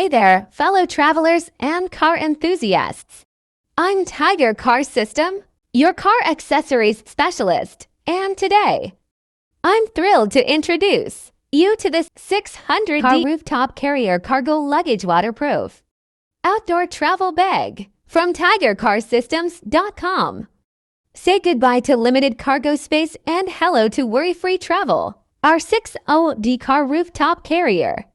Hey there, fellow travelers and car enthusiasts. I'm Tiger Car System, your car accessories specialist, and today, I'm thrilled to introduce you to this R600d Rooftop Carrier Cargo Luggage Waterproof Outdoor Travel Bag from TigerCarSystems.com. Say goodbye to limited cargo space and hello to worry-free travel. Our R600d Car Rooftop Carrier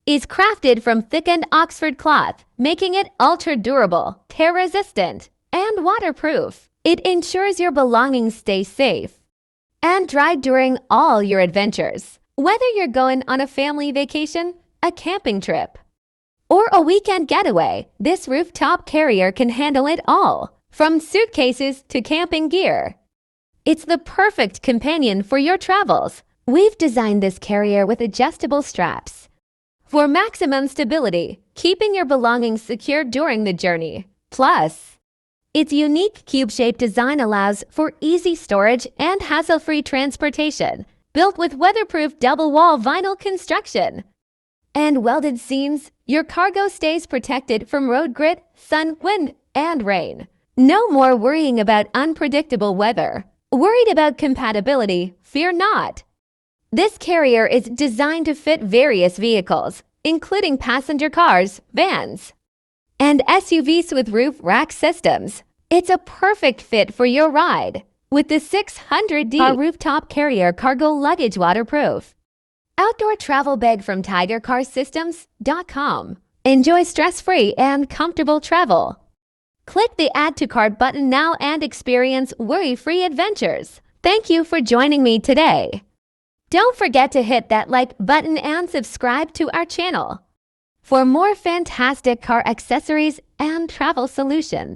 is crafted from thickened Oxford cloth, making it ultra-durable, tear-resistant, and waterproof. It ensures your belongings stay safe and dry during all your adventures. Whether you're going on a family vacation, a camping trip, or a weekend getaway, this rooftop carrier can handle it all, from suitcases to camping gear. It's the perfect companion for your travels. We've designed this carrier with adjustable straps for maximum stability, keeping your belongings secure during the journey. Plus, its unique cube-shaped design allows for easy storage and hassle-free transportation, built with weatherproof double-wall vinyl construction and welded seams. Your cargo stays protected from road grit, sun, wind, and rain. No more worrying about unpredictable weather. Worried about compatibility? Fear not. This carrier is designed to fit various vehicles, including passenger cars, vans, and SUVs with roof rack systems. It's a perfect fit for your ride with the R600d Rooftop Carrier Cargo Luggage Waterproof Outdoor Travel Bag from TigerCarSystems.com. Enjoy stress-free and comfortable travel. Click the Add to Cart button now and experience worry-free adventures. Thank you for joining me today. Don't forget to hit that like button and subscribe to our channel for more fantastic car accessories and travel solutions.